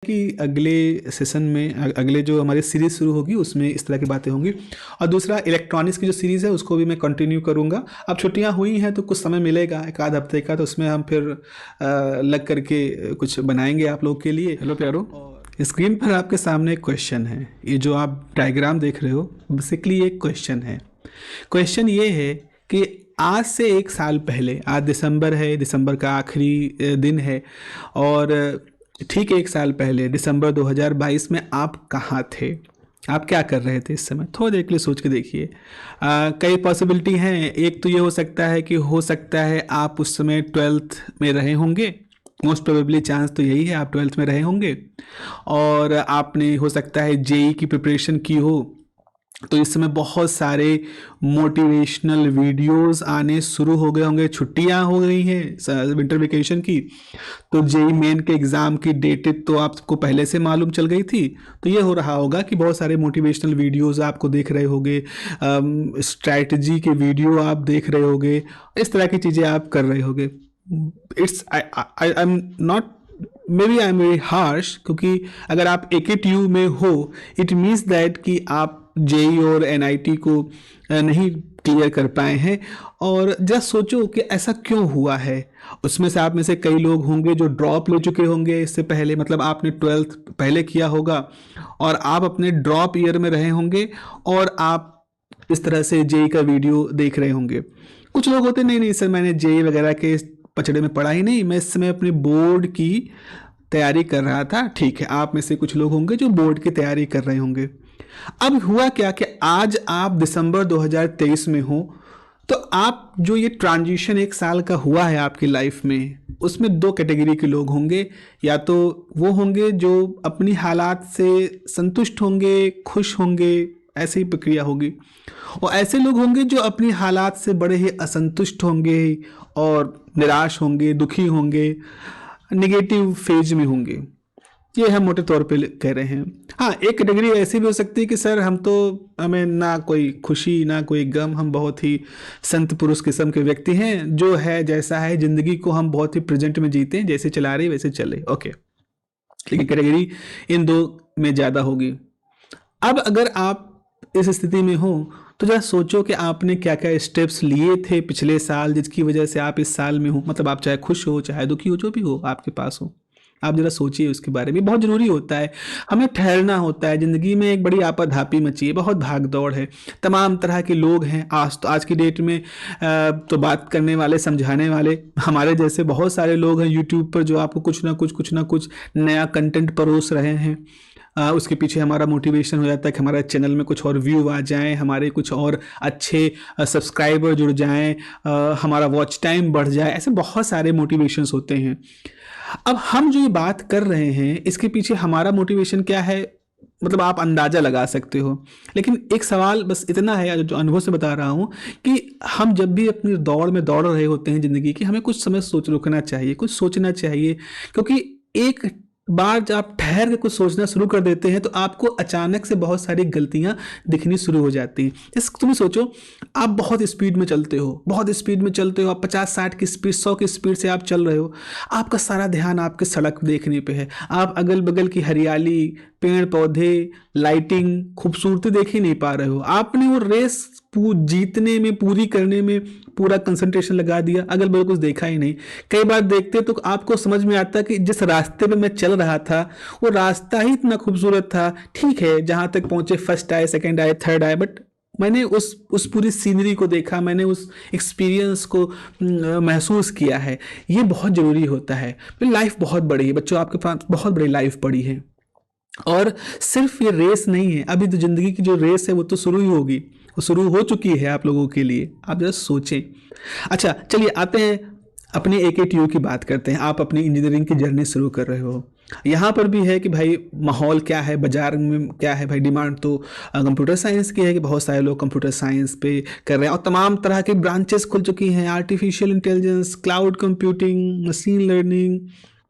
कि अगले सेशन में अगले जो हमारी सीरीज़ शुरू होगी उसमें इस तरह की बातें होंगी। और दूसरा इलेक्ट्रॉनिक्स की जो सीरीज़ है उसको भी मैं कंटिन्यू करूँगा। अब छुट्टियाँ हुई हैं तो कुछ समय मिलेगा एक आध हफ्ते का, तो उसमें हम फिर लग करके कुछ बनाएंगे आप लोग के लिए। हेलो प्यारो, स्क्रीन पर आपके सामने एक क्वेश्चन है। ये जो आप डायग्राम देख रहे हो बेसिकली एक क्वेश्चन है। क्वेश्चन ये है कि आज से एक साल पहले, आज दिसंबर है, दिसंबर का आखिरी दिन है, और ठीक एक साल पहले दिसंबर 2022 में आप कहाँ थे, आप क्या कर रहे थे इस समय? थोड़ी देर के लिए सोच के देखिए। कई पॉसिबिलिटी हैं। एक तो ये हो सकता है कि हो सकता है आप उस समय 12th में रहे होंगे। मोस्ट प्रोबेबली चांस तो यही है, आप 12th में रहे होंगे और आपने हो सकता है जेई की प्रिपरेशन की हो। तो इस समय बहुत सारे मोटिवेशनल वीडियोस आने शुरू हो गए होंगे। छुट्टियां हो गई हैं विंटर वेकेशन की, तो जेई मेन के एग्ज़ाम की डेटेड तो आपको पहले से मालूम चल गई थी। तो ये हो रहा होगा कि बहुत सारे मोटिवेशनल वीडियोस आपको देख रहे होंगे, स्ट्रैटेजी के वीडियो आप देख रहे होंगे, इस तरह की चीज़ें आप कर रहे होंगे। It's I am not, maybe I am very harsh, क्योंकि अगर आप AKTU में हो इट मीन्स दैट कि आप जेई और NIT को नहीं क्लियर कर पाए हैं। और जस्ट सोचो कि ऐसा क्यों हुआ है। उसमें से आप में से कई लोग होंगे जो ड्रॉप ले चुके होंगे इससे पहले, मतलब आपने 12th पहले किया होगा और आप अपने ड्रॉप ईयर में रहे होंगे और आप इस तरह से जेई का वीडियो देख रहे होंगे। कुछ लोग होते नहीं नहीं सर मैंने जेई वगैरह के पचड़े में पढ़ा ही नहीं, मैं इस समय अपने बोर्ड की तैयारी कर रहा था। ठीक है, आप में से कुछ लोग होंगे जो बोर्ड की तैयारी कर रहे होंगे। अब हुआ क्या कि आज आप दिसंबर 2023 में हो, तो आप जो ये ट्रांजिशन एक साल का हुआ है आपकी लाइफ में, उसमें दो कैटेगरी के लोग होंगे। या तो वो होंगे जो अपनी हालात से संतुष्ट होंगे, खुश होंगे, ऐसी ही प्रक्रिया होगी। और ऐसे लोग होंगे जो अपनी हालात से बड़े ही असंतुष्ट होंगे और निराश होंगे, दुखी होंगे, नेगेटिव फेज में होंगे। ये हम मोटे तौर पे कह रहे हैं। हाँ, एक कैटेगरी ऐसी भी हो सकती है कि सर हमें ना कोई खुशी ना कोई गम, हम बहुत ही संत पुरुष किस्म के व्यक्ति हैं, जो है जैसा है ज़िंदगी को हम बहुत ही प्रेजेंट में जीते हैं, जैसे चला रहे वैसे चले। ओके, लेकिन कैटेगरी इन दो में ज़्यादा होगी। अब अगर आप इस स्थिति में हो तो जरा सोचो कि आपने क्या क्या स्टेप्स लिए थे पिछले साल जिसकी वजह से आप इस साल में हो। मतलब आप चाहे खुश हो चाहे दुखी हो, जो भी हो आपके पास हो, आप जरा सोचिए उसके बारे में। बहुत ज़रूरी होता है, हमें ठहरना होता है। ज़िंदगी में एक बड़ी आपाधापी मची है, बहुत भाग दौड़ है, तमाम तरह के लोग हैं। आज की डेट में तो बात करने वाले, समझाने वाले हमारे जैसे बहुत सारे लोग हैं यूट्यूब पर, जो आपको कुछ ना कुछ नया कंटेंट परोस रहे हैं। उसके पीछे हमारा मोटिवेशन हो जाता है कि हमारे चैनल में कुछ और व्यू आ जाएं, हमारे कुछ और अच्छे सब्सक्राइबर जुड़ जाएं, हमारा वॉच टाइम बढ़ जाए। ऐसे बहुत सारे मोटिवेशंस होते हैं। अब हम जो ये बात कर रहे हैं इसके पीछे हमारा मोटिवेशन क्या है, मतलब आप अंदाज़ा लगा सकते हो। लेकिन एक सवाल बस इतना है, जो अनुभव से बता रहा हूँ, कि हम जब भी अपनी दौड़ में दौड़ रहे होते हैं ज़िंदगी की, हमें कुछ समय रुकना चाहिए, कुछ सोचना चाहिए। क्योंकि एक बार जब आप ठहर के कुछ सोचना शुरू कर देते हैं तो आपको अचानक से बहुत सारी गलतियां दिखनी शुरू हो जाती हैं। जैसे तुम सोचो, आप बहुत स्पीड में चलते हो, बहुत स्पीड में चलते हो, आप 50-60 की स्पीड, 100 की स्पीड से आप चल रहे हो। आपका सारा ध्यान आपके सड़क देखने पे है, आप अगल बगल की हरियाली, पेड़ पौधे, लाइटिंग, खूबसूरती देख ही नहीं पा रहे हो। आपने वो रेस जीतने में, पूरी करने में पूरा कंसंट्रेशन लगा दिया, अगल बगल कुछ देखा ही नहीं। कई बार देखते तो आपको समझ में आता कि जिस रास्ते पे मैं चल रहा था वो रास्ता ही इतना खूबसूरत था। ठीक है, जहाँ तक पहुँचे, फर्स्ट आए, सेकंड आए, थर्ड आए, बट मैंने उस पूरी सीनरी को देखा, मैंने उस एक्सपीरियंस को महसूस किया है। ये बहुत ज़रूरी होता है। लाइफ बहुत बड़ी है बच्चों, आपके पास बहुत बड़ी लाइफ पड़ी है। और सिर्फ ये रेस नहीं है, अभी तो ज़िंदगी की जो रेस है वो तो शुरू ही होगी, वो शुरू हो चुकी है आप लोगों के लिए। आप जरा सोचें। अच्छा चलिए आते हैं अपने AKTU की बात करते हैं। आप अपनी इंजीनियरिंग की जर्नी शुरू कर रहे हो। यहाँ पर भी है कि भाई माहौल क्या है, बाजार में क्या है। भाई डिमांड तो कंप्यूटर साइंस की है कि बहुत सारे लोग कंप्यूटर साइंस पे कर रहे हैं और तमाम तरह के ब्रांचेस खुल चुकी हैं। Artificial intelligence, cloud computing, machine learning,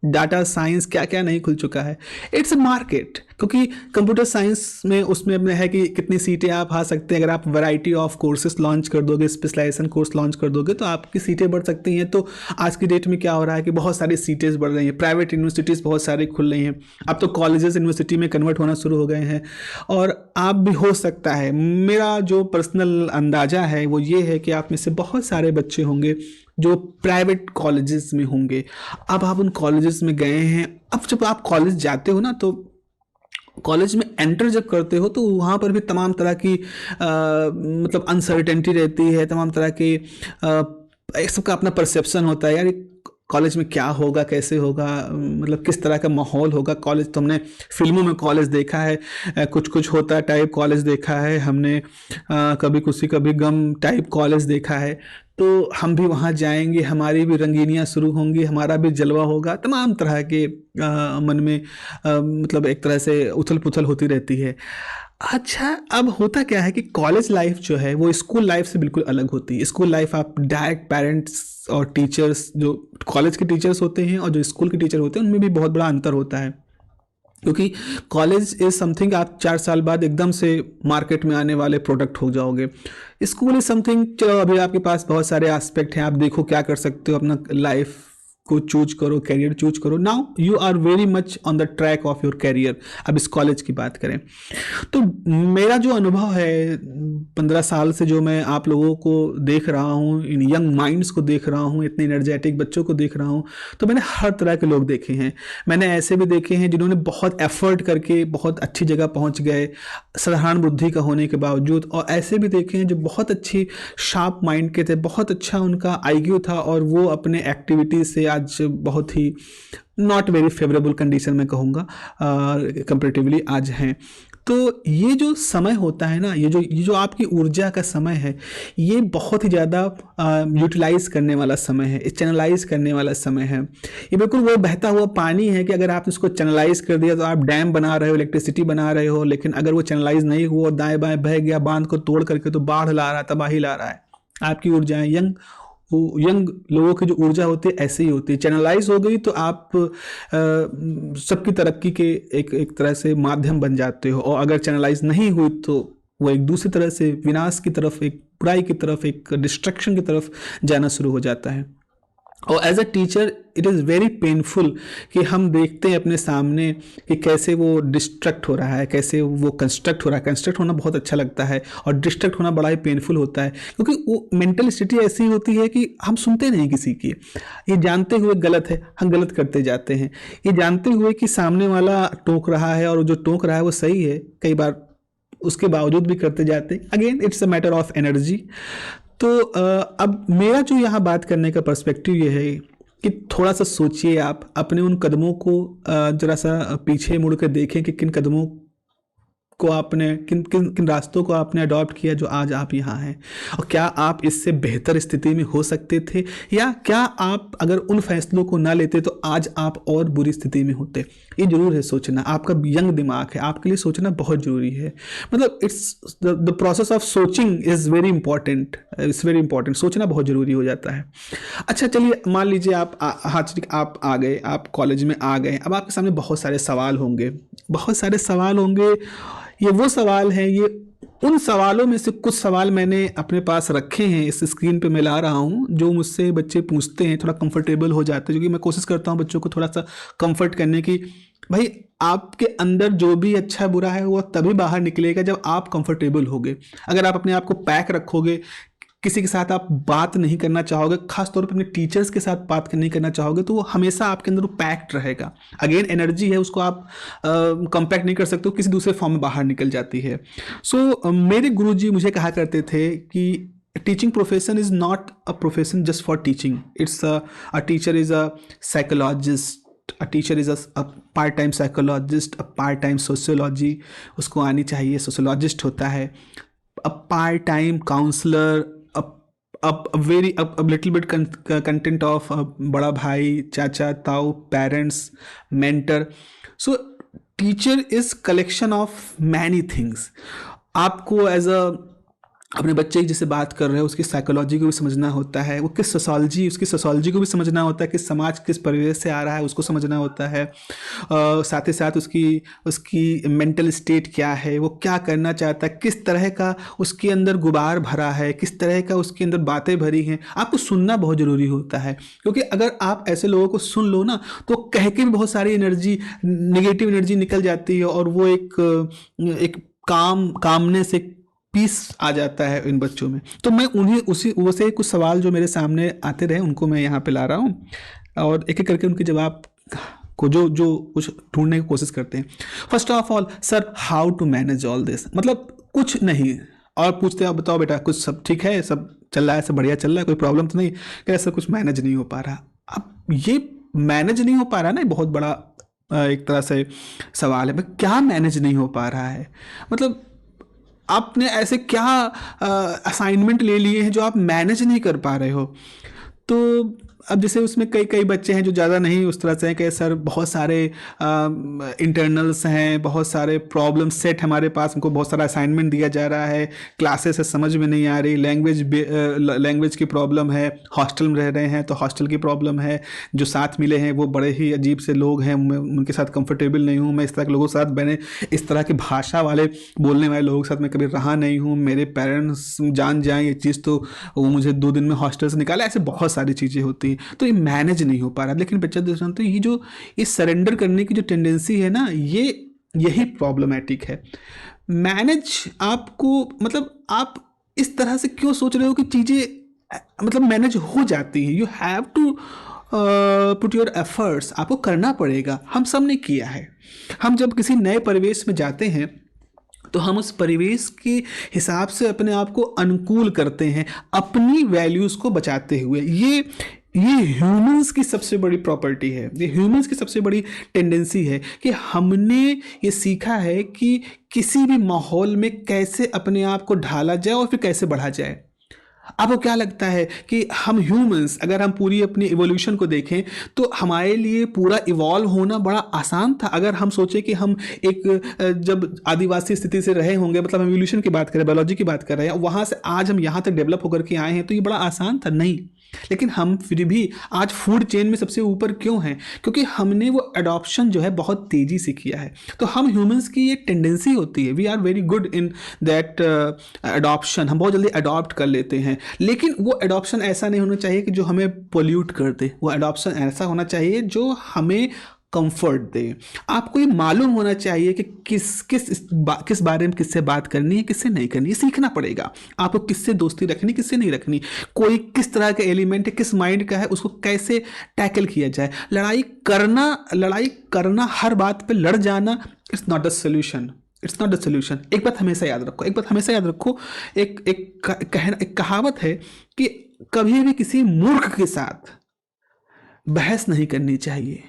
data science क्या क्या नहीं खुल चुका है। इट्स अ मार्केट, क्योंकि कंप्यूटर साइंस में उसमें अपने है कि कितनी सीटें आप आ सकते हैं। अगर आप वैरायटी ऑफ कोर्सेज लॉन्च कर दोगे, स्पेशलाइजेशन कोर्स लॉन्च कर दोगे, तो आपकी सीटें बढ़ सकती हैं। तो आज की डेट में क्या हो रहा है कि बहुत सारी सीटें बढ़ रही हैं, प्राइवेट यूनिवर्सिटीज़ बहुत सारी खुल रही हैं, अब तो कॉलेजेस यूनिवर्सिटी में कन्वर्ट होना शुरू हो गए हैं। और आप भी हो सकता है, मेरा जो पर्सनल अंदाज़ा है वो ये है कि आप में से बहुत सारे बच्चे होंगे जो प्राइवेट कॉलेजेस में होंगे। अब आप उन कॉलेजेस में गए हैं, अब जब आप कॉलेज जाते हो ना, तो कॉलेज में एंटर जब करते हो तो वहाँ पर भी तमाम तरह की मतलब अनसर्टेनिटी रहती है, तमाम तरह के एक सबका अपना परसेप्शन होता है, यार कॉलेज में क्या होगा, कैसे होगा, मतलब किस तरह का माहौल होगा। कॉलेज तो हमने फिल्मों में कॉलेज देखा है, कुछ कुछ होता टाइप कॉलेज देखा है हमने, कभी खुशी कभी गम टाइप कॉलेज देखा है। तो हम भी वहाँ जाएंगे, हमारी भी रंगीनियाँ शुरू होंगी, हमारा भी जलवा होगा, तमाम तरह के मन में मतलब एक तरह से उथल पुथल होती रहती है। अच्छा, अब होता क्या है कि कॉलेज लाइफ जो है वो स्कूल लाइफ से बिल्कुल अलग होती है। स्कूल लाइफ आप डायरेक्ट पेरेंट्स और टीचर्स, जो कॉलेज के टीचर्स होते हैं और जो स्कूल के टीचर होते हैं, उनमें भी बहुत बड़ा अंतर होता है। क्योंकि कॉलेज इज़ समथिंग, आप 4 साल बाद एकदम से मार्केट में आने वाले प्रोडक्ट हो जाओगे। स्कूल इज़ समथिंग, चलो अभी आपके पास बहुत सारे एस्पेक्ट हैं, आप देखो क्या कर सकते हो, अपना लाइफ को चूज करो, कैरियर चूज करो। Now you are very much on the track of your career. अब इस कॉलेज की बात करें तो मेरा जो अनुभव है 15 साल से, जो मैं आप लोगों को देख रहा हूँ, इन यंग माइंड्स को देख रहा हूँ, इतने एनर्जेटिक बच्चों को देख रहा हूँ, तो मैंने हर तरह के लोग देखे हैं। मैंने ऐसे भी देखे हैं जिन्होंने बहुत एफर्ट करके बहुत अच्छी जगह पहुँच गए साधारण बुद्धि का होने के बावजूद, और ऐसे भी देखे हैं जो बहुत अच्छी शार्प माइंड के थे, बहुत अच्छा उनका आईक्यू था, और वो अपने एक्टिविटी से आज बहुत ही नॉट वेरी फेवरेबल कंडीशन में कहूँगा कंपेरेटिवली आज हैं। तो ये जो समय होता है ना, ये जो आपकी ऊर्जा का समय है, ये बहुत ही ज़्यादा यूटिलाइज करने वाला समय है, चैनलाइज करने वाला समय है। ये बिल्कुल वो बहता हुआ पानी है कि अगर आप इसको चैनलाइज कर दिया तो आप डैम बना रहे हो, इलेक्ट्रिसिटी बना रहे हो, लेकिन अगर वो चैनलाइज नहीं हुआ और दाएं बाएं बह गया बांध को तोड़ करके, तो बाढ़ ला रहा है, तबाही ला रहा है। आपकी ऊर्जाएं यंग लोगों की जो ऊर्जा होती है ऐसे ही होती है। चैनलाइज हो गई तो आप सबकी तरक्की के एक तरह से माध्यम बन जाते हो, और अगर चैनलाइज नहीं हुई तो वो एक दूसरी तरह से विनाश की तरफ, एक बुराई की तरफ, एक डिस्ट्रक्शन की तरफ जाना शुरू हो जाता है। और as a teacher it is very painful कि हम देखते हैं अपने सामने कि कैसे वो डिस्ट्रक्ट हो रहा है, कैसे वो कंस्ट्रक्ट हो रहा है। कंस्ट्रक्ट होना बहुत अच्छा लगता है और डिस्ट्रक्ट होना बड़ा ही पेनफुल होता है, क्योंकि वो मेंटल स्थिति ऐसी होती है कि हम सुनते नहीं किसी की। ये जानते हुए गलत है, हम गलत करते जाते हैं। ये जानते हुए कि सामने वाला टोक रहा है और जो टोक रहा है वो सही है, कई बार उसके बावजूद भी करते जाते हैं। Again it's a matter of energy. तो अब मेरा जो यहाँ बात करने का पर्सपेक्टिव ये है कि थोड़ा सा सोचिए, आप अपने उन कदमों को जरा सा पीछे मुड़ कर देखें कि किन कदमों को आपने, किन किन किन रास्तों को आपने अडॉप्ट किया जो आज आप यहाँ हैं, और क्या आप इससे बेहतर स्थिति में हो सकते थे, या क्या आप अगर उन फैसलों को ना लेते तो आज आप और बुरी स्थिति में होते। ये जरूर है सोचना, आपका यंग दिमाग है, आपके लिए सोचना बहुत जरूरी है। मतलब इट्स द प्रोसेस ऑफ सोचिंग is very important, it's very important. सोचना बहुत ज़रूरी हो जाता है। अच्छा चलिए, मान लीजिए आप आप आ गए, आप कॉलेज में आ गए, अब आपके सामने बहुत सारे सवाल होंगे, बहुत सारे सवाल होंगे। ये वो सवाल हैं, ये उन सवालों में से कुछ सवाल मैंने अपने पास रखे हैं, इस स्क्रीन पे मैं ला रहा हूँ, जो मुझसे बच्चे पूछते हैं, थोड़ा कंफर्टेबल हो जाते हैं, क्योंकि मैं कोशिश करता हूँ बच्चों को थोड़ा सा कंफर्ट करने की। भाई आपके अंदर जो भी अच्छा बुरा है वो तभी बाहर निकलेगा जब आप कंफर्टेबल होगे। अगर आप अपने आप को पैक रखोगे, किसी के साथ आप बात नहीं करना चाहोगे, खास तौर पर अपने टीचर्स के साथ बात नहीं करना चाहोगे, तो वो हमेशा आपके अंदर वो पैक्ड रहेगा। अगेन एनर्जी है, उसको आप कंपैक्ट नहीं कर सकते हो, किसी दूसरे फॉर्म में बाहर निकल जाती है। सो मेरे गुरुजी मुझे कहा करते थे कि teaching profession is not a profession just for teaching, it's a teacher is a psychologist, a teacher is a part time psychologist, a part time sociology उसको आनी चाहिए, सोशियोलॉजिस्ट होता है, a part time counsellor, a little bit content of बड़ा भाई, चाचा, ताऊ, parents, mentor. So teacher is collection of many things. आपको एज अ अपने बच्चे की जैसे बात कर रहे हो उसकी साइकोलॉजी को भी समझना होता है, वो किस सोशोलॉजी उसकी सोशोलॉजी को भी समझना होता है, किस समाज किस परिवेश से आ रहा है उसको समझना होता है। साथ ही साथ उसकी उसकी मेंटल स्टेट क्या है, वो क्या करना चाहता है, किस तरह का उसके अंदर गुबार भरा है, किस तरह का उसके अंदर बातें भरी हैं। आपको सुनना बहुत ज़रूरी होता है, क्योंकि अगर आप ऐसे लोगों को सुन लो ना तो कह के भी बहुत सारी एनर्जी, नेगेटिव एनर्जी निकल जाती है, और वो एक कामने से पीस आ जाता है इन बच्चों में। तो मैं उन्हें उसी वैसे कुछ सवाल जो मेरे सामने आते रहे उनको मैं यहाँ पे ला रहा हूँ, और एक एक करके उनके जवाब को जो जो कुछ ढूंढने की कोशिश करते हैं। First of all, sir how to manage all this, मतलब कुछ नहीं, और पूछते हैं, आप बताओ बेटा कुछ सब ठीक है, सब चल रहा है, सब बढ़िया चल रहा है, कोई प्रॉब्लम तो नहीं? कैसा कुछ मैनेज नहीं हो पा रहा। अब ये मैनेज नहीं हो पा रहा ना, बहुत बड़ा एक तरह से सवाल है। क्या मैनेज नहीं हो पा रहा है? मतलब आपने ऐसे क्या असाइनमेंट ले लिए हैं जो आप मैनेज नहीं कर पा रहे हो? तो अब जैसे उसमें कई कई बच्चे हैं जो ज़्यादा नहीं उस तरह से हैं कि सर बहुत सारे इंटरनल्स हैं, बहुत सारे प्रॉब्लम सेट हमारे पास, हमको बहुत सारा असाइनमेंट दिया जा रहा है, क्लासेस से समझ में नहीं आ रही, लैंग्वेज की प्रॉब्लम है, हॉस्टल में रह रहे हैं तो हॉस्टल की प्रॉब्लम है, जो साथ मिले हैं वो बड़े ही अजीब से लोग हैं, मैं उनके साथ कंफर्टेबल नहीं हूँ, मैं इस तरह के लोगों के साथ मैंने इस तरह की भाषा वाले बोलने वाले लोगों के साथ मैं कभी रहा नहीं हूँ, मेरे पेरेंट्स जान जाएँ ये चीज़ तो वो मुझे 2 दिन में हॉस्टल से निकाला। ऐसे बहुत सारी चीज़ें होती हैं, तो ये मैनेज नहीं हो पा रहा। लेकिन बच्चा दोस्तों, तो ये सरेंडर करने की जो टेंडेंसी है ना, यही प्रॉब्लमैटिक है। मैनेज आपको, मतलब आप इस तरह से क्यों सोच रहे हो कि चीज़ें मतलब मैनेज हो जाती हैं? You have to put your efforts, आपको करना पड़ेगा। हम सब ने किया है। हम जब किसी नए परिवेश में जाते हैं तो हम उस परिवेश के हिसाब से अपने आप को अनुकूल करते हैं, अपनी वैल्यूज़ को बचाते हुए। ये ह्यूमंस की सबसे बड़ी प्रॉपर्टी है, ये ह्यूमंस की सबसे बड़ी टेंडेंसी है कि हमने ये सीखा है कि किसी भी माहौल में कैसे अपने आप को ढाला जाए और फिर कैसे बढ़ा जाए। आपको क्या लगता है कि हम ह्यूमंस, अगर हम पूरी अपनी इवोल्यूशन को देखें तो हमारे लिए पूरा इवॉल्व होना बड़ा आसान था? अगर हम सोचें कि हम जब आदिवासी स्थिति से रहे होंगे, मतलब हम इवोल्यूशन की बात करें, बायोलॉजी की बात कर रहे हैं, वहाँ से आज हम यहाँ तक डेवलप होकर के आए हैं, तो ये बड़ा आसान था? नहीं। लेकिन हम फिर भी आज फूड चेन में सबसे ऊपर क्यों हैं? क्योंकि हमने वो अडॉप्शन जो है बहुत तेज़ी से किया है। तो हम ह्यूमंस की ये टेंडेंसी होती है, we are very good in that adoption, हम बहुत जल्दी अडॉप्ट कर लेते हैं। लेकिन वो अडॉप्शन ऐसा नहीं होना चाहिए कि जो हमें पोल्यूट कर दे, वो अडॉप्शन ऐसा होना चाहिए जो हमें कंफर्ट दे। आपको ये मालूम होना चाहिए कि किस बारे में किससे बात करनी है, किससे नहीं करनी है, सीखना पड़ेगा। आपको किससे दोस्ती रखनी, किससे नहीं रखनी, कोई किस तरह का एलिमेंट है, किस माइंड का है, उसको कैसे टैकल किया जाए। लड़ाई करना, हर बात पे लड़ जाना, it's not the solution, it's not the solution. एक बात हमेशा याद रखो, एक कहावत है कि कभी भी किसी मूर्ख के साथ बहस नहीं करनी चाहिए,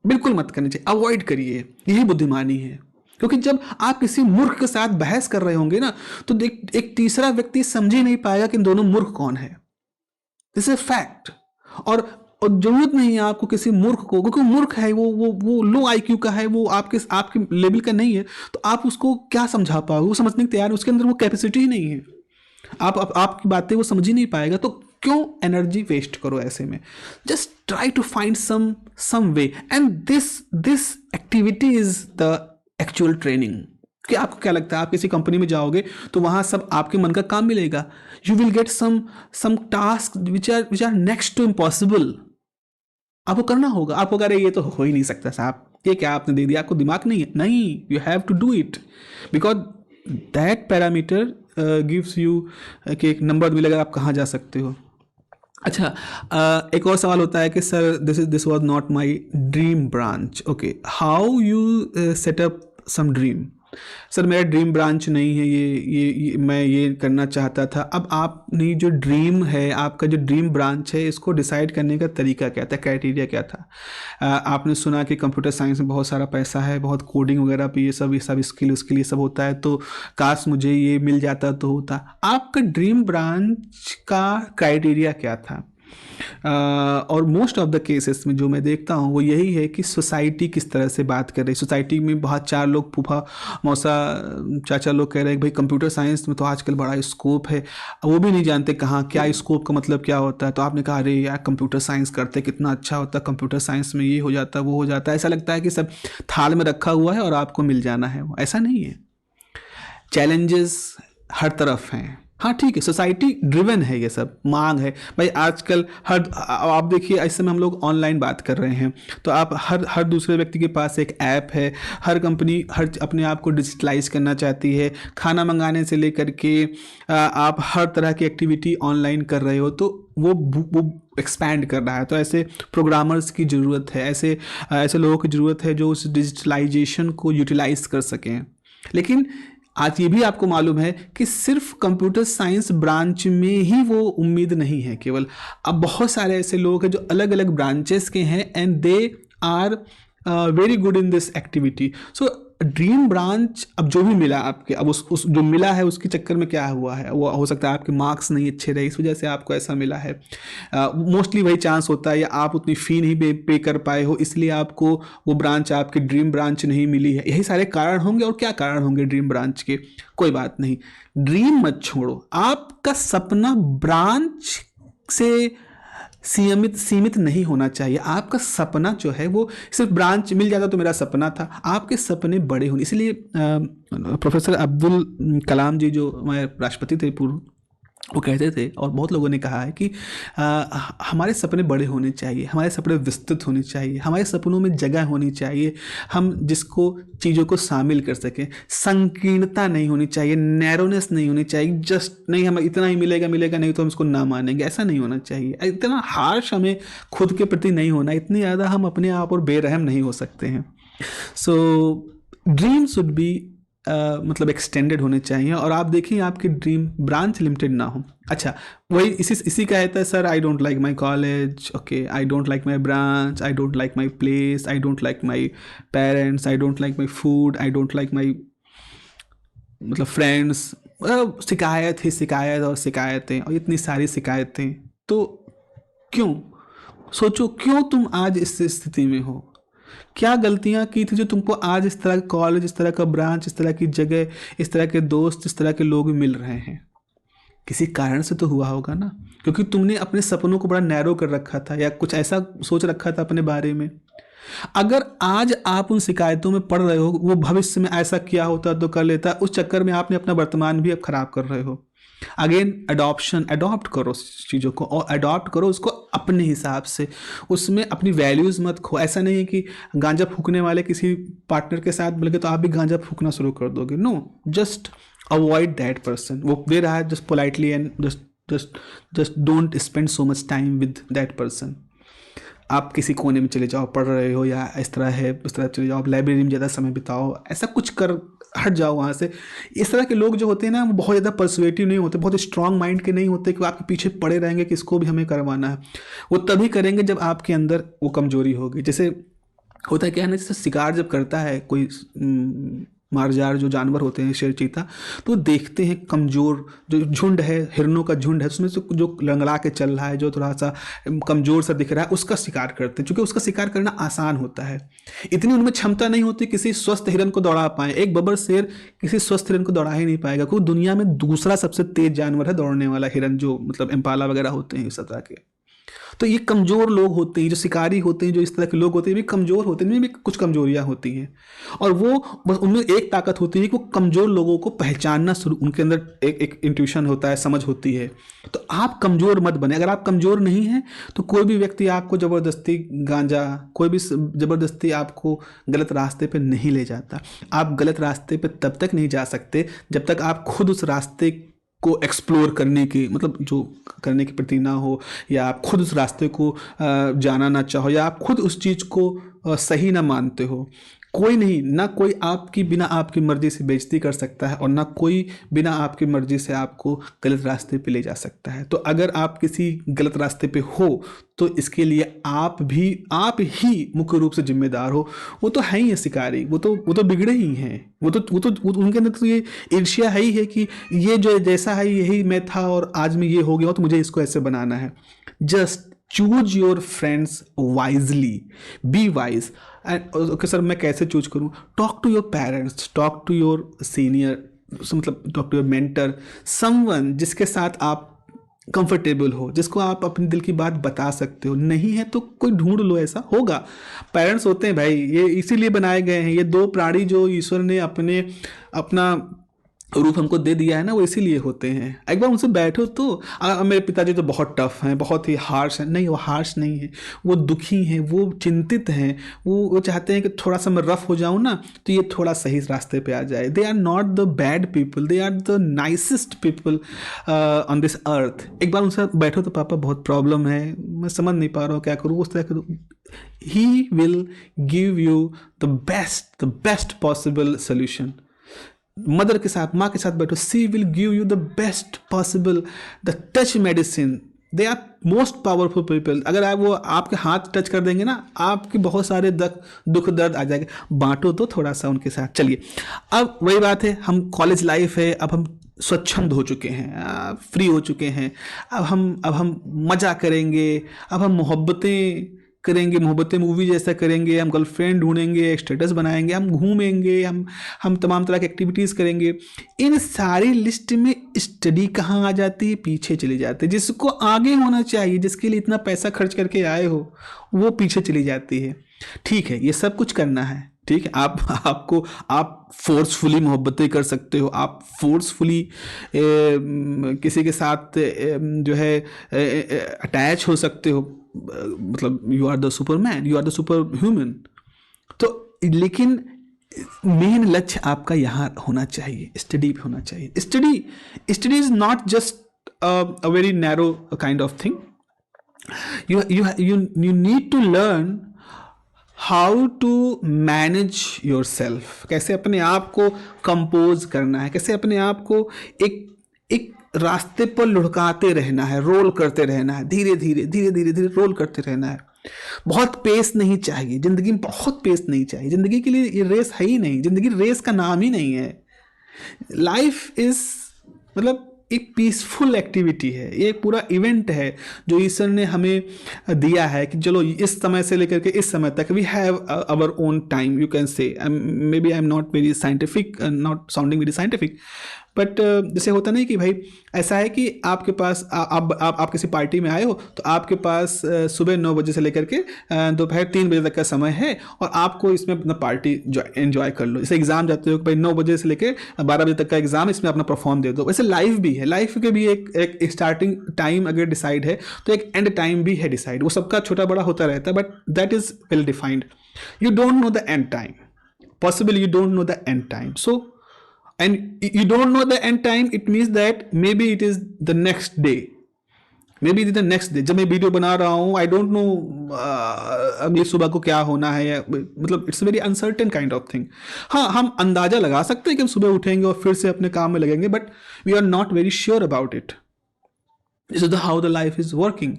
बिल्कुल मत करनी चाहिए, अवॉइड करिए, यही बुद्धिमानी है। क्योंकि जब आप किसी मूर्ख के साथ बहस कर रहे होंगे ना, तो एक तीसरा व्यक्ति समझ ही नहीं पाएगा कि इन दोनों मूर्ख कौन है। This is fact. और जरूरत नहीं है आपको किसी मूर्ख को, क्योंकि मूर्ख है, वो लो आईक्यू का है, वो आपके लेवल का नहीं है, तो आप उसको क्या समझा पाओगे? वो समझने के तैयार है, उसके अंदर वो कैपेसिटी ही नहीं है। आपकी बातें वो समझ ही नहीं पाएगा, तो क्यों एनर्जी वेस्ट करो ऐसे में? Just try to find some way, and this activity is the actual training. कि आपको क्या लगता है, आप किसी कंपनी में जाओगे तो वहां सब आपके मन का काम मिलेगा। You will get some task which are next to impossible. आपको करना होगा। आपको कह रहे ये तो हो ही नहीं सकता साहब, ये क्या आपने दे दिया, आपको दिमाग नहीं है? नहीं, you have to do it, because that parameter gives you कि एक नंबर मिलेगा आप कहाँ जा सकते हो। अच्छा, एक और सवाल होता है कि sir this was not my dream branch. Okay, how you set up some dream? Sir मेरा ड्रीम ब्रांच नहीं है, ये मैं ये करना चाहता था। अब आपने जो ड्रीम है, आपका जो ड्रीम ब्रांच है, इसको डिसाइड करने का तरीका क्या था, क्राइटेरिया क्या था? आपने सुना कि कंप्यूटर साइंस में बहुत सारा पैसा है, बहुत कोडिंग वगैरह पे ये सब स्किल उसके लिए सब होता है, तो काश मुझे ये मिल जाता तो होता। आपका ड्रीम ब्रांच का क्राइटेरिया क्या था? और मोस्ट ऑफ द केसेस में जो मैं देखता हूँ वो यही है कि सोसाइटी किस तरह से बात कर रही है। सोसाइटी में बहुत चार लोग, फूफा मौसा चाचा लोग कह रहे हैं कि भाई कंप्यूटर साइंस में तो आजकल बड़ा स्कोप है, वो भी नहीं जानते कहाँ क्या स्कोप का मतलब क्या होता है। तो आपने कहा अरे यार कंप्यूटर साइंस करते कितना अच्छा होता, कंप्यूटर साइंस में ये हो जाता वो हो जाता, ऐसा लगता है कि सब थाल में रखा हुआ है और आपको मिल जाना है। ऐसा नहीं है, चैलेंजेस हर तरफ हैं। हाँ ठीक है, सोसाइटी ड्रिवन है, ये सब मांग है भाई आजकल। हर आप देखिए इस समय हम लोग ऑनलाइन बात कर रहे हैं, तो आप हर दूसरे व्यक्ति के पास एक ऐप है। हर कंपनी हर अपने आप को डिजिटलाइज करना चाहती है, खाना मंगाने से लेकर के आप हर तरह की एक्टिविटी ऑनलाइन कर रहे हो, तो वो एक्सपैंड कर रहा है। तो ऐसे प्रोग्रामर्स की ज़रूरत है, ऐसे लोगों की ज़रूरत है जो उस डिजिटलाइजेशन को यूटिलाइज कर सकें। लेकिन आज ये भी आपको मालूम है कि सिर्फ कंप्यूटर साइंस ब्रांच में ही वो उम्मीद नहीं है केवल। अब बहुत सारे ऐसे लोग हैं जो अलग अलग ब्रांचेस के हैं and they are very good in this activity. So dream branch अब जो भी मिला आपके, अब उस जो मिला है उसके चक्कर में क्या हुआ है, वो हो सकता है आपके मार्क्स नहीं अच्छे रहे, इस वजह से आपको ऐसा मिला है। मोस्टली वही चांस होता है, या आप उतनी फ़ी नहीं पे कर पाए हो, इसलिए आपको वो ब्रांच आपकी ड्रीम ब्रांच नहीं मिली है। यही सारे कारण होंगे। और क्या कारण होंगे ड्रीम ब्रांच के? कोई बात नहीं, ड्रीम मत छोड़ो। आपका सपना ब्रांच से सीमित नहीं होना चाहिए। आपका सपना जो है वो सिर्फ ब्रांच मिल जाता तो मेरा सपना था, आपके सपने बड़े होने। इसलिए प्रोफेसर अब्दुल कलाम जी जो हमारे राष्ट्रपति थे पूर्व, वो कहते थे और बहुत लोगों ने कहा है कि हमारे सपने बड़े होने चाहिए, हमारे सपने विस्तृत होने चाहिए, हमारे सपनों में जगह होनी चाहिए, हम जिसको चीज़ों को शामिल कर सकें। संकीर्णता नहीं होनी चाहिए, नैरोनेस नहीं होनी चाहिए, जस्ट नहीं हमें इतना ही मिलेगा नहीं तो हम इसको ना मानेंगे, ऐसा नहीं होना चाहिए। इतना हार्श हमें खुद के प्रति नहीं होना, इतनी ज़्यादा हम अपने आप और बेरहम नहीं हो सकते हैं। सो ड्रीम शुड बी मतलब एक्सटेंडेड होने चाहिए। और आप देखिए आपकी ड्रीम ब्रांच लिमिटेड ना हो। अच्छा, वही इसी का कहता है sir I don't like my college, okay, I don't like my branch, I don't like my place, I don't like my parents, I don't like my food, I don't like my मतलब friends. शिकायत ही शिकायत और शिकायतें, और इतनी सारी शिकायतें। तो क्यों? सोचो क्यों तुम आज इस स्थिति में हो? क्या गलतियां की थी जो तुमको आज इस तरह का कॉलेज, इस तरह का ब्रांच, इस तरह की जगह, इस तरह के दोस्त, इस तरह के लोग मिल रहे हैं? किसी कारण से तो हुआ होगा ना, क्योंकि तुमने अपने सपनों को बड़ा नैरो कर रखा था, या कुछ ऐसा सोच रखा था अपने बारे में। अगर आज आप उन शिकायतों में पड़ रहे हो, वो भविष्य में ऐसा किया होता तो कर लेता, उस चक्कर में आपने अपना वर्तमान भी अब खराब कर रहे हो। अगेन अडॉप्ट करो चीज़ों को, और अडॉप्ट करो उसको अपने हिसाब से, उसमें अपनी वैल्यूज़ मत खो। ऐसा नहीं है कि गांजा फूकने वाले किसी पार्टनर के साथ मिलके तो आप भी गांजा फूकना शुरू कर दोगे। No, just avoid that person. वो दे रहा है just politely and just don't spend so much time with that person. आप किसी कोने में चले जाओ, पढ़ रहे हो या इस तरह है उस तरह चले जाओ, आप लाइब्रेरी में ज़्यादा समय बिताओ, ऐसा कुछ कर हट जाओ वहाँ से। इस तरह के लोग जो होते हैं ना, वो बहुत ज़्यादा पर्सुएटिव नहीं होते, बहुत स्ट्रांग माइंड के नहीं होते कि वो आपके पीछे पड़े रहेंगे कि इसको भी हमें करवाना है। वो तभी करेंगे जब आपके अंदर वो कमजोरी होगी। जैसे होता है क्या है ना, जैसे शिकार जब करता है कोई मारजार जो जानवर होते हैं, शेर चीता, तो देखते हैं कमज़ोर जो झुंड है, हिरणों का झुंड है, उसमें से जो लंगड़ा के चल रहा है, जो थोड़ा सा कमज़ोर सा दिख रहा है, उसका शिकार करते हैं, क्योंकि उसका शिकार करना आसान होता है। इतनी उनमें क्षमता नहीं होती किसी स्वस्थ हिरण को दौड़ा पाए। एक बबर शेर किसी स्वस्थ हिरण को दौड़ा ही नहीं पाएगा, क्योंकि दुनिया में दूसरा सबसे तेज जानवर है दौड़ने वाला हिरण, जो मतलब इम्पाला वगैरह होते हैं इस तरह के। तो ये कमज़ोर लोग होते हैं, जो शिकारी होते हैं, जो इस तरह के लोग होते हैं, ये भी कमज़ोर होते हैं, इनमें भी कुछ कमज़ोरियाँ होती हैं। और वो बस उनमें एक ताकत होती है कि वो कमज़ोर लोगों को पहचानना शुरू, उनके अंदर एक इंट्यूशन होता है, समझ होती है। तो आप कमज़ोर मत बने। अगर आप कमज़ोर नहीं हैं तो कोई भी व्यक्ति आपको ज़बरदस्ती गांजा, कोई भी ज़बरदस्ती आपको गलत रास्ते पे नहीं ले जाता। आप गलत रास्ते पे तब तक नहीं जा सकते जब तक आप खुद उस रास्ते को एक्सप्लोर करने की मतलब जो करने की प्रति ना हो, या आप खुद उस रास्ते को जाना ना चाहो, या आप खुद उस चीज़ को सही ना मानते हो। कोई नहीं, ना कोई आपकी बिना आपकी मर्जी से बेइज्जती कर सकता है और ना कोई बिना आपकी मर्जी से आपको गलत रास्ते पे ले जा सकता है। तो अगर आप किसी गलत रास्ते पे हो तो इसके लिए आप ही मुख्य रूप से जिम्मेदार हो। वो तो है ही है शिकारी, वो तो बिगड़े ही हैं, उनके अंदर तो ये ईर्ष्या है ही है कि ये जो जैसा है यही मैं था और आज मैं ये हो गया हूँ तो मुझे इसको ऐसे बनाना है। Just choose your friends wisely, be wise. And okay sir, मैं कैसे चूज करूँ? Talk to your parents, talk to your senior, मतलब talk to your mentor, someone जिसके साथ आप कंफर्टेबल हो, जिसको आप अपने दिल की बात बता सकते हो। नहीं है तो कोई ढूंढ लो, ऐसा होगा। पेरेंट्स होते हैं भाई, ये इसीलिए बनाए गए हैं, ये दो प्राणी जो ईश्वर ने अपना रूप हमको दे दिया है ना, वो इसीलिए होते हैं। एक बार उनसे बैठो तो मेरे पिताजी तो बहुत टफ हैं, बहुत ही हार्श हैं। नहीं, वो हार्श नहीं है, वो दुखी हैं, वो चिंतित हैं, वो चाहते हैं कि थोड़ा सा मैं रफ हो जाऊँ ना तो ये थोड़ा सही रास्ते पे आ जाए। They are not the bad people, they are the nicest people on this earth. एक बार उनसे बैठो तो पापा बहुत प्रॉब्लम है, मैं समझ नहीं पा रहा हूँ क्या करूँ, उस तरह करूँ। He will give you the best possible solution. Mother के साथ, माँ के साथ बैठो, she will give you the best possible the touch medicine. They are most powerful people. अगर आप वो आपके हाथ टच कर देंगे ना, आपके बहुत सारे दुख दर्द आ जाएंगे। बांटो तो थोड़ा सा उनके साथ। चलिए, अब वही बात है, हम कॉलेज लाइफ है, अब हम स्वच्छंद हो चुके हैं, फ्री हो चुके हैं। अब हम मज़ा करेंगे, अब हम मोहब्बतें करेंगे, मोहब्बतें मूवी जैसा करेंगे, हम गर्लफ्रेंड ढूंढेंगे, स्टेटस बनाएंगे, हम घूमेंगे, हम तमाम तरह की एक्टिविटीज़ करेंगे। इन सारी लिस्ट में स्टडी कहाँ आ जाती है? पीछे चली जाती है। जिसको आगे होना चाहिए, जिसके लिए इतना पैसा खर्च करके आए हो, वो पीछे चली जाती है। ठीक है, ये सब कुछ करना है, ठीक है। आप फोर्सफुली मोहब्बतें कर सकते हो, आप फोर्सफुली किसी के साथ जो है अटैच हो सकते हो, मतलब you are the superman, you are the super human. तो लेकिन मेन लक्ष्य आपका यहाँ होना चाहिए, स्टडी पे होना चाहिए। Study is not just a very narrow kind of thing. you need to learn how to manage yourself. कैसे अपने आप को कंपोज करना है, कैसे अपने आप को एक रास्ते पर लुढ़काते रहना है, रोल करते रहना है, धीरे धीरे रोल करते रहना है। बहुत पेस नहीं चाहिए जिंदगी में, बहुत पेस नहीं चाहिए जिंदगी के लिए। ये रेस है ही नहीं, जिंदगी रेस का नाम ही नहीं है। लाइफ इज मतलब एक पीसफुल एक्टिविटी है, ये एक पूरा इवेंट है जो ईश्वर ने हमें दिया है कि चलो इस समय से लेकर के इस समय तक we have our own time, you can say. Maybe I am not very scientific, not sounding very scientific, but जैसे होता नहीं कि भाई ऐसा है कि आपके पास आप किसी पार्टी में आए हो तो आपके पास सुबह 9 बजे से लेकर के दोपहर 3 बजे तक का समय है और आपको इसमें अपना पार्टी एंजॉय कर लो। जैसे एग्जाम जाते हो कि भाई 9 बजे से लेकर 12 बजे तक का एग्जाम, इसमें अपना परफॉर्म दे दो। वैसे लाइफ भी है, लाइफ के भी एक स्टार्टिंग टाइम अगर डिसाइड है तो एक एंड टाइम भी है डिसाइड। वो सबका छोटा बड़ा होता रहता है, but that is well defined. You don't know the end time, possible you don't know the end time. So and you don't know the end time, it means that maybe it is the next day, maybe it is the next day। जब मैं video बना रहा हूँ, I don't know अगली सुबह को क्या होना है, मतलब it's very uncertain kind of thing. हाँ, हम अंदाजा लगा सकते हैं कि हम सुबह उठेंगे और फिर से अपने काम में लगेंगे, but we are not very sure about it. This is how the life is working.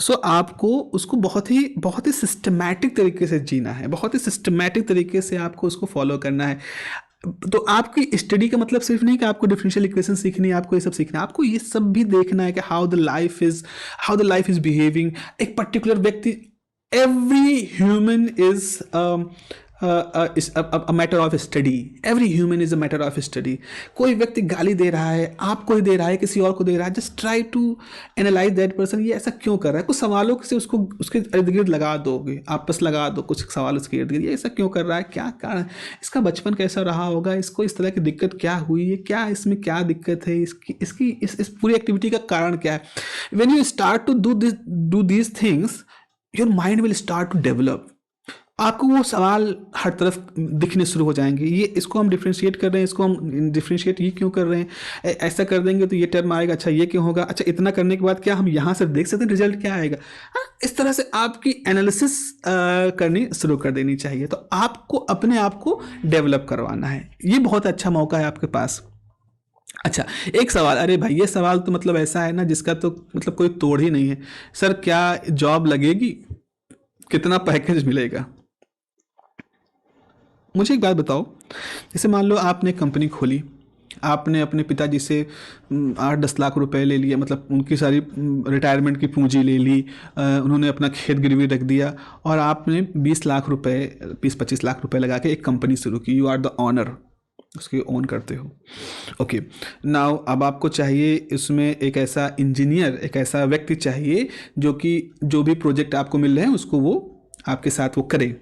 So आपको उसको बहुत ही सिस्टमैटिक तरीके से जीना है, बहुत ही सिस्टमैटिक तरीके से आपको उसको फॉलो करना है। तो आपकी स्टडी का मतलब सिर्फ नहीं कि आपको डिफरेंशियल इक्वेशन सीखनी है, आपको ये सब सीखना है, आपको ये सब भी देखना है कि how the life is behaving. एक पर्टिकुलर व्यक्ति, every human is a matter of study, every human is a matter of study। कोई व्यक्ति गाली दे रहा है, आपको ही दे रहा है, किसी और को दे रहा है, just try to analyse that person, ये ऐसा क्यों कर रहा है। कुछ सवालों से उसको उसके इर्द गिर्द लगा दोगे, आपस लगा दो कुछ सवाल उसके इर्द गिर्द, ये ऐसा क्यों कर रहा है, क्या कारण, इसका बचपन कैसा रहा होगा, इसको इस तरह की दिक्कत क्या हुई है, क्या इसमें क्या दिक्कत है, इस पूरी एक्टिविटी का कारण क्या है। When you start to do these things, your mind will start to develop. आपको वो सवाल हर तरफ दिखने शुरू हो जाएंगे। ये इसको हम डिफ्रेंशिएट कर रहे हैं, इसको हम डिफ्रेंशिएट ये क्यों कर रहे हैं, ऐसा कर देंगे तो ये टर्म आएगा, अच्छा ये क्यों होगा, अच्छा इतना करने के बाद क्या हम यहाँ से देख सकते हैं रिजल्ट क्या आएगा। हाँ, इस तरह से आपकी एनालिसिस करनी शुरू कर देनी चाहिए। तो आपको अपने आप को डेवलप करवाना है, ये बहुत अच्छा मौका है आपके पास। अच्छा, एक सवाल, अरे भाई ये सवाल तो मतलब ऐसा है ना जिसका तो मतलब कोई तोड़ ही नहीं है। सर क्या जॉब लगेगी, कितना पैकेज मिलेगा? मुझे एक बात बताओ, जैसे मान लो आपने कंपनी खोली, आपने अपने पिताजी से 8-10 लाख रुपए ले लिए, मतलब उनकी सारी रिटायरमेंट की पूंजी ले ली, उन्होंने अपना खेत गिरवी रख दिया और आपने 20 लाख रुपए, 20-25 लाख रुपए लगा के एक कंपनी शुरू की। यू आर द ऑनर, उसके ओन करते हो। ओके, नाउ अब आपको चाहिए इसमें एक ऐसा इंजीनियर, एक ऐसा व्यक्ति चाहिए जो कि जो भी प्रोजेक्ट आपको मिल रहे हैं उसको वो आपके साथ वो करे।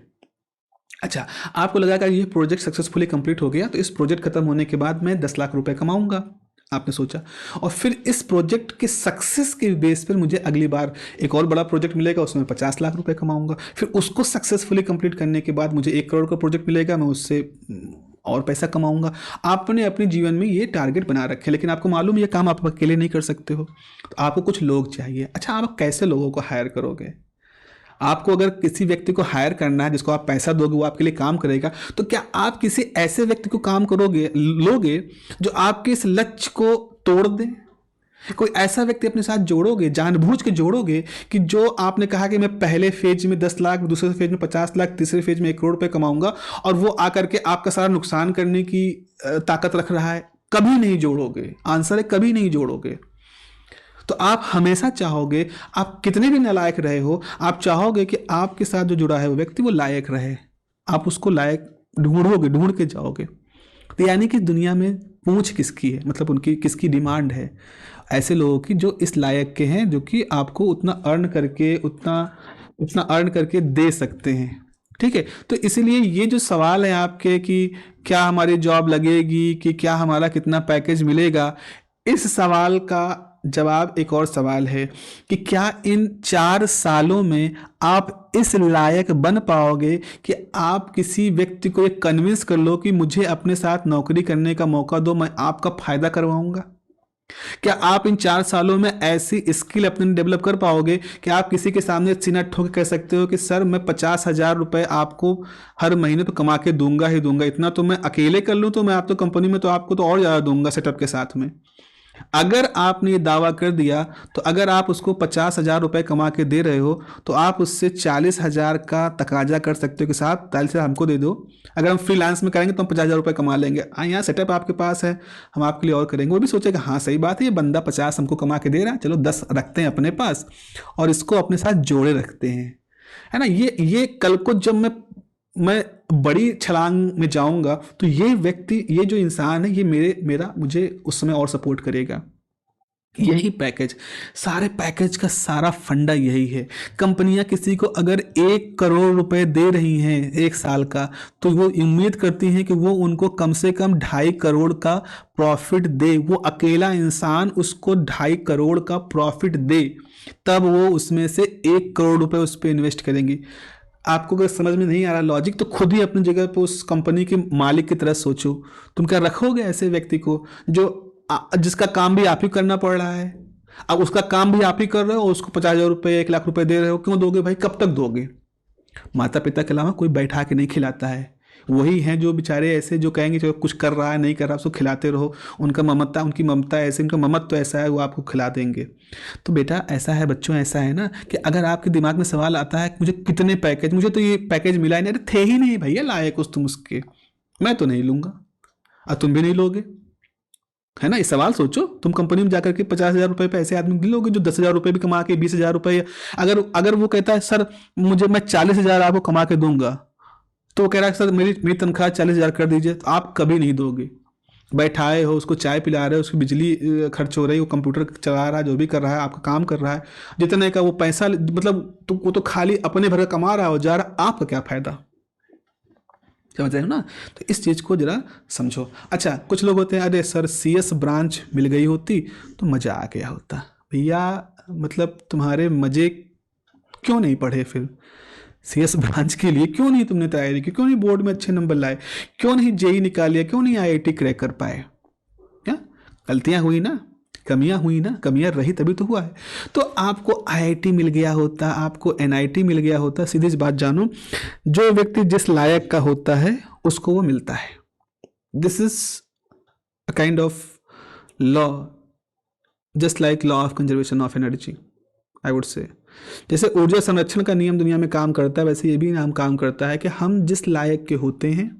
अच्छा, आपको लगा कि ये प्रोजेक्ट सक्सेसफुली कंप्लीट हो गया तो इस प्रोजेक्ट खत्म होने के बाद मैं 10 लाख रुपए कमाऊंगा, आपने सोचा। और फिर इस प्रोजेक्ट के सक्सेस के बेस पर मुझे अगली बार एक और बड़ा प्रोजेक्ट मिलेगा, उसमें 50 लाख रुपए कमाऊंगा। फिर उसको सक्सेसफुली कंप्लीट करने के बाद मुझे 1 करोड़ का प्रोजेक्ट मिलेगा, मैं उससे और पैसा कमाऊंगा। आपने अपने जीवन में ये टारगेट बना रखे, लेकिन आपको मालूम ये काम आप अकेले नहीं कर सकते हो, तो आपको कुछ लोग चाहिए। अच्छा, आप कैसे लोगों को हायर करोगे? आपको अगर किसी व्यक्ति को हायर करना है जिसको आप पैसा दोगे वो आपके लिए काम करेगा, तो क्या आप किसी ऐसे व्यक्ति को काम करोगे, लोगे जो आपके इस लक्ष्य को तोड़ दे? कोई ऐसा व्यक्ति अपने साथ जोड़ोगे, जानबूझ के जोड़ोगे कि जो आपने कहा कि मैं पहले फेज में 10 लाख, दूसरे फेज में 50 लाख, तीसरे फेज में 1 करोड़ रुपए कमाऊंगा, और वो आकर के आपका सारा नुकसान करने की ताकत रख रहा है? कभी नहीं जोड़ोगे। आंसर है कभी नहीं जोड़ोगे। तो आप हमेशा चाहोगे, आप कितने भी नालायक रहे हो, आप चाहोगे कि आपके साथ जो जुड़ा है वो व्यक्ति वो लायक रहे। आप उसको लायक ढूंढोगे, ढूंढ के जाओगे। तो यानी कि दुनिया में पूंछ किसकी है, मतलब उनकी किसकी डिमांड है? ऐसे लोगों की जो इस लायक के हैं, जो कि आपको उतना अर्न करके उतना उतना अर्न करके दे सकते हैं। ठीक है, तो इसीलिए ये जो सवाल है आपके कि क्या हमारी जॉब लगेगी, कि क्या हमारा कितना पैकेज मिलेगा, इस सवाल का जवाब एक और सवाल है कि क्या इन 4 सालों में आप इस लायक बन पाओगे कि आप किसी व्यक्ति को ये कन्विंस कर लो कि मुझे अपने साथ नौकरी करने का मौका दो, मैं आपका फायदा करवाऊंगा? क्या आप इन 4 सालों में ऐसी स्किल अपने डेवलप कर पाओगे कि आप किसी के सामने सीना ठोक के कह सकते हो कि सर मैं 50,000 रुपए आपको हर महीने तो कमा के दूंगा ही दूंगा, इतना तो मैं अकेले कर लूँ तो मैं आप तो कंपनी में तो आपको तो और ज़्यादा दूंगा सेटअप के साथ में। अगर आपने ये दावा कर दिया तो अगर आप उसको 50,000 रुपए कमा के दे रहे हो तो आप उससे 40,000 का तकाजा कर सकते हो कि साहब ताल से हमको दे दो, अगर हम फ्रीलांस में करेंगे तो हम 50,000 रुपए कमा लेंगे। हाँ, यहाँ सेटअप आपके पास है, हम आपके लिए और करेंगे। वो भी सोचेगा हाँ सही बात है, ये बंदा 50 हमको कमा के दे रहा है, चलो 10 रखते हैं अपने पास और इसको अपने साथ जोड़े रखते हैं, है ना। ये कल को जब मैं बड़ी छलांग में जाऊंगा तो ये व्यक्ति, ये जो इंसान है, ये मेरा मुझे उस समय और सपोर्ट करेगा। यही पैकेज, सारे पैकेज का सारा फंडा यही है। कंपनियां किसी को अगर 1 करोड़ रुपए दे रही हैं 1 साल का, तो वो उम्मीद करती हैं कि वो उनको कम से कम 2.5 करोड़ का प्रॉफिट दे। वो अकेला इंसान उसको 2.5 करोड़ का प्रॉफिट दे, तब वो उसमें से 1 करोड़ रुपए उस पर इन्वेस्ट करेंगी। आपको अगर समझ में नहीं आ रहा लॉजिक, तो खुद ही अपनी जगह पर उस कंपनी के मालिक की तरह सोचो। तुम क्या रखोगे ऐसे व्यक्ति को जो जिसका काम भी आप ही करना पड़ रहा है? अब उसका काम भी आप ही कर रहे हो और उसको 50,000 रुपये 1 लाख रुपए दे रहे हो, क्यों दोगे भाई? कब तक दोगे? माता पिता के अलावा कोई बैठा के नहीं खिलाता है। वही हैं जो बेचारे ऐसे जो कहेंगे चलो कुछ कर रहा है नहीं कर रहा उसको खिलाते रहो, उनका ममता, उनकी ममता ऐसे, उनका ममत्व तो ऐसा है, वो आपको खिला देंगे। तो बेटा ऐसा है, बच्चों ऐसा है ना कि अगर आपके दिमाग में सवाल आता है कि मुझे कितने पैकेज, मुझे तो ये पैकेज मिला ही नहीं, अरे थे ही नहीं भैया लायक उस तुम उसके, मैं तो नहीं लूंगा और तुम भी नहीं लोगे, है ना। ये सवाल सोचो, तुम कंपनी में जाकर के 50,000 रुपये पे ऐसे आदमी लोगे जो 10,000 रुपये भी कमा के 20,000 रुपये, अगर अगर वो कहता है सर मुझे मैं 40,000 आपको कमा के दूंगा, तो वो कह रहा है सर मेरी तनख्वाह 40,000 कर दीजिए, तो आप कभी नहीं दोगे। बैठाए हो उसको, चाय पिला रहे हो, उसकी बिजली खर्च हो रही है, वो कंप्यूटर चला रहा है, जो भी कर रहा है आपका काम कर रहा है, जितने का वो पैसा मतलब तो वो तो खाली अपने भर का कमा रहा है और जा रहा, आपका क्या फायदा? समझ रहे हो ना। तो इस चीज़ को जरा समझो। अच्छा, कुछ लोग होते हैं अरे सर CS ब्रांच मिल गई होती तो मज़ा आ गया होता। भैया मतलब तुम्हारे मज़े क्यों नहीं पढ़े फिर? CS ब्रांच के लिए क्यों नहीं तुमने तैयारी की, क्यों नहीं बोर्ड में अच्छे नंबर लाए, क्यों नहीं जेई निकाल लिया, क्यों नहीं IIT क्रैक कर पाए? क्या गलतियां हुई ना, कमियां हुई ना, कमियां रही तभी तो हुआ है। तो आपको IIT मिल गया होता, आपको NIT मिल गया होता, सीधी सी बात जानो, जो व्यक्ति जिस लायक का होता है उसको वो मिलता है। This is a kind of law, just like law of conservation of energy, I would say. जैसे ऊर्जा संरक्षण का नियम दुनिया में काम करता है, वैसे ये भी नाम काम करता है कि हम जिस लायक के होते हैं,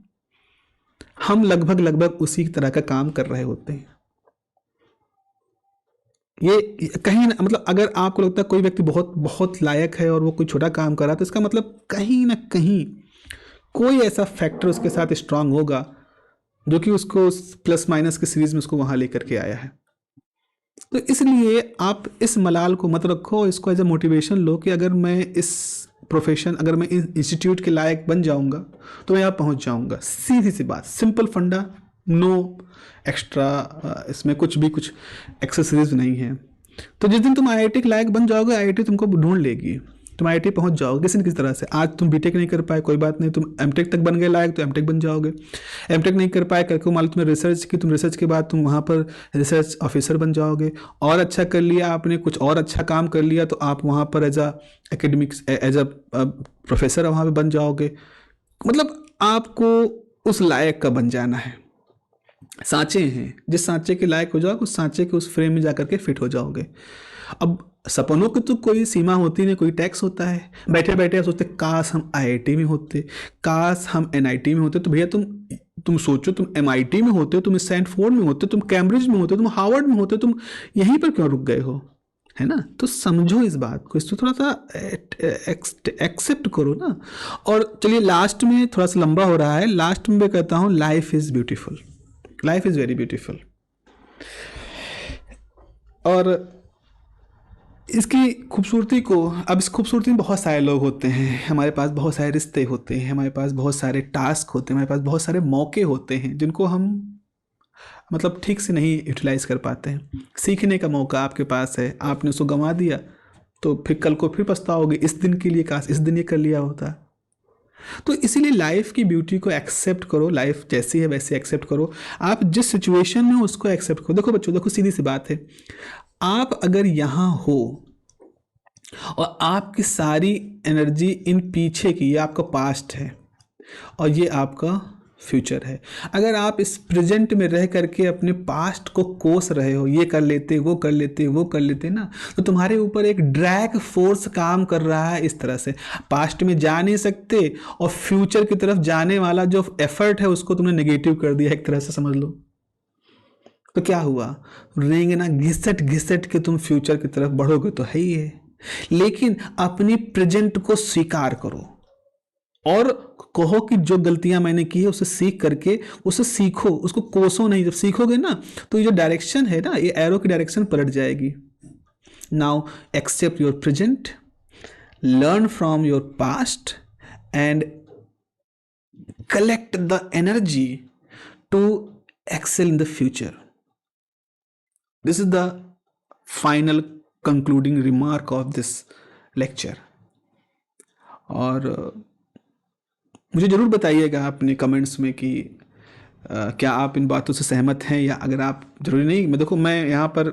हम लगभग लगभग उसी तरह का काम कर रहे होते हैं। ये कहीं ना, मतलब अगर आपको लगता है कोई व्यक्ति बहुत बहुत लायक है और वो कोई छोटा काम कर रहा है, तो इसका मतलब कहीं ना कहीं कोई ऐसा फैक्टर उसके साथ स्ट्रांग होगा जो कि उसको प्लस माइनस की सीरीज में उसको वहां लेकर के आया है। तो इसलिए आप इस मलाल को मत रखो, इसको एज ए मोटिवेशन लो कि अगर मैं इस प्रोफेशन, अगर मैं इस इंस्टीट्यूट के लायक बन जाऊंगा तो मैं यहाँ पहुँच जाऊंगा। सीधी सी बात, सिंपल फंडा, नो एक्स्ट्रा, इसमें कुछ भी कुछ एक्सेसरीज नहीं है। तो जिस दिन तुम IIT के लायक बन जाओगे, IIT तुमको ढूंढ लेगी, तुम IIT पहुंच जाओगे किसी न किसी तरह से। आज तुम बीटेक नहीं कर पाए, कोई बात नहीं, तुम एमटेक तक बन गए लायक तो एमटेक बन जाओगे। एमटेक नहीं कर पाए करके मान लो तुमने रिसर्च की, तुम रिसर्च के बाद तुम वहाँ पर रिसर्च ऑफिसर बन जाओगे। और अच्छा कर लिया आपने, कुछ और अच्छा काम कर लिया तो आप वहाँ पर as a academics, as a professor वहाँ पर बन जाओगे। मतलब आपको उस लायक का बन जाना है। सांचे हैं, जिस सांचे के लायक हो जाओगे उस सांचे के उस फ्रेम में जाकर के फिट हो जाओगे। अब सपनों की तो कोई सीमा होती नहीं, कोई टैक्स होता है। बैठे बैठे आप सोचते काश हम IIT में होते, काश हम NIT में होते। तो भैया तुम सोचो, तुम MIT में होते, तुम स्टैनफोर्ड में होते, तुम कैम्ब्रिज में होते, तुम हार्वर्ड में होते, तुम यहीं पर क्यों रुक गए हो? है ना? तो समझो इस बात को, इसको थोड़ा सा एक्सेप्ट करो ना। और चलिए लास्ट में, थोड़ा सा लंबा हो रहा है, लास्ट में मैं कहता हूँ life is beautiful, life is very beautiful. और इसकी खूबसूरती को, अब इस खूबसूरती में बहुत सारे लोग होते हैं, हमारे पास बहुत सारे रिश्ते होते हैं, हमारे पास बहुत सारे टास्क होते हैं, हमारे पास बहुत सारे मौके होते हैं जिनको हम मतलब ठीक से नहीं यूटिलाइज कर पाते हैं। सीखने का मौका आपके पास है, आपने उसको गंवा दिया तो फिर कल को फिर पछताओगे, इस दिन के लिए काश इस दिन ये कर लिया होता। तो इसीलिए लाइफ की ब्यूटी को एक्सेप्ट करो, लाइफ जैसी है वैसे एक्सेप्ट करो। आप जिस सिचुएशन में हो उसको एक्सेप्ट करो। देखो बच्चों, देखो सीधी सी बात है, आप अगर यहाँ हो और आपकी सारी एनर्जी इन पीछे की, ये आपका पास्ट है और ये आपका फ्यूचर है। अगर आप इस प्रेजेंट में रह करके अपने पास्ट को कोस रहे हो, ये कर लेते, वो कर लेते, वो कर लेते ना, तो तुम्हारे ऊपर एक ड्रैग फोर्स काम कर रहा है इस तरह से। पास्ट में जा नहीं सकते और फ्यूचर की तरफ जाने वाला जो एफर्ट है उसको तुमने नेगेटिव कर दिया एक तरह से, समझ लो। तो क्या हुआ, रेंगना घिसट घिसट के तुम फ्यूचर की तरफ बढ़ोगे तो है ही है। लेकिन अपनी प्रेजेंट को स्वीकार करो और कहो कि जो गलतियां मैंने की है उसे सीख करके उसे सीखो, उसको कोसो नहीं। जब सीखोगे ना तो ये जो डायरेक्शन है ना, ये एरो की डायरेक्शन पलट जाएगी। Now accept your present, learn from your past and collect the energy to excel in the future. This is the final concluding remark of this lecture. और मुझे ज़रूर बताइएगा अपने कमेंट्स में कि क्या आप इन बातों से सहमत हैं, या अगर आप, ज़रूरी नहीं, मैं देखो मैं यहाँ पर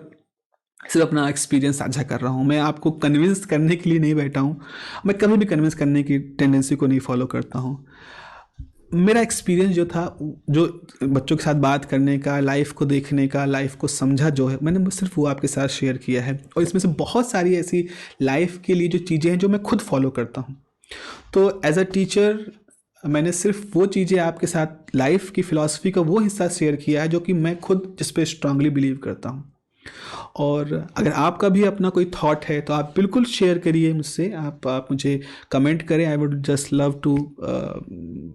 सिर्फ अपना एक्सपीरियंस साझा कर रहा हूँ, मैं आपको कन्विंस करने के लिए नहीं बैठा हूँ। मैं कभी भी कन्विंस करने की टेंडेंसी को नहीं फॉलो करता हूँ। मेरा एक्सपीरियंस जो था, जो बच्चों के साथ बात करने का, लाइफ को देखने का, लाइफ को समझा जो है, मैंने सिर्फ वो आपके साथ शेयर किया है। और इसमें से बहुत सारी ऐसी लाइफ के लिए जो चीज़ें हैं जो मैं खुद फॉलो करता हूँ। तो एज अ टीचर मैंने सिर्फ वो चीज़ें आपके साथ, लाइफ की फ़िलासफ़ी का वो हिस्सा शेयर किया है जो कि मैं खुद जिस पे स्ट्रांगली बिलीव करता हूँ। और अगर आपका भी अपना कोई थॉट है तो आप बिल्कुल शेयर करिए मुझसे, आप मुझे कमेंट करें। I would just love to,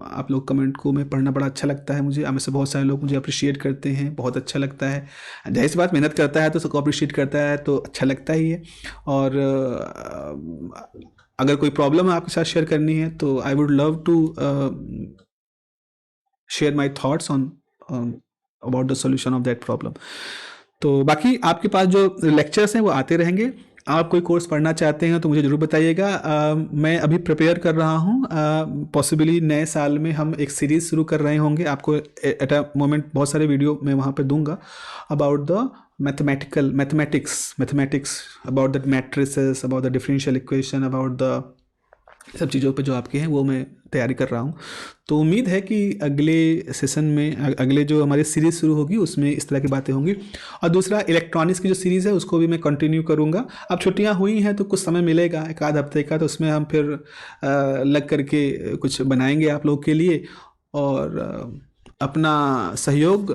आप लोग कमेंट को मैं पढ़ना बड़ा अच्छा लगता है मुझे। हमें से बहुत सारे लोग मुझे अप्रिशिएट करते हैं, बहुत अच्छा लगता है। जाहिर सी बात, मेहनत करता है तो सबको अप्रिशिएट करता है तो अच्छा लगता ही है। और अगर कोई प्रॉब्लम आपके साथ शेयर करनी है तो I would love to share my thoughts on about the solution of that problem. तो बाकी आपके पास जो लेक्चर्स हैं वो आते रहेंगे। आप कोई कोर्स पढ़ना चाहते हैं तो मुझे ज़रूर बताइएगा। मैं अभी प्रिपेयर कर रहा हूँ। पॉसिबली नए साल में हम एक सीरीज़ शुरू कर रहे होंगे। आपको एट अ मोमेंट बहुत सारे वीडियो मैं वहाँ पे दूंगा about the mathematics, about the matrices, about the differential equation, about the sub चीज़ों पे जो आपके हैं वो मैं तैयारी कर रहा हूँ। तो उम्मीद है कि अगले सेशन में अगले जो हमारी सीरीज़ शुरू होगी उसमें इस तरह की बातें होंगी। और दूसरा, इलेक्ट्रॉनिक्स की जो सीरीज़ है उसको भी मैं कंटिन्यू करूँगा। अब छुट्टियाँ हुई हैं तो कुछ समय मिलेगा, एक आध हफ्ते का, तो उसमें हम फिर लग करके कुछ बनाएंगे आप लोग के लिए। और अपना सहयोग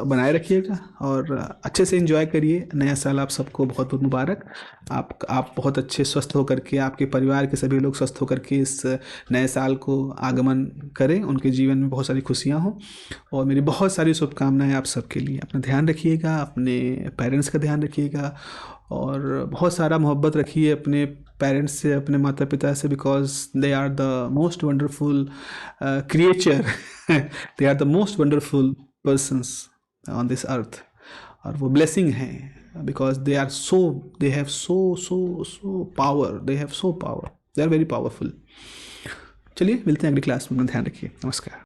बनाए रखिएगा और अच्छे से एंजॉय करिए। नया साल आप सबको बहुत बहुत मुबारक। आप बहुत अच्छे स्वस्थ होकर के, आपके परिवार के सभी लोग स्वस्थ होकर के इस नए साल को आगमन करें, उनके जीवन में बहुत सारी खुशियां हों। और मेरी बहुत सारी शुभकामनाएं आप सबके लिए। अपना ध्यान रखिएगा, अपने पेरेंट्स का ध्यान रखिएगा और बहुत सारा मोहब्बत रखिए अपने पेरेंट्स से, अपने माता पिता से, because they are the most wonderful creature they are the most wonderful persons on this earth. और वो ब्लेसिंग हैं because they are so, they have so power, they have so power, they are very powerful. चलिए मिलते हैं अगली class में। ध्यान रखिए। नमस्कार।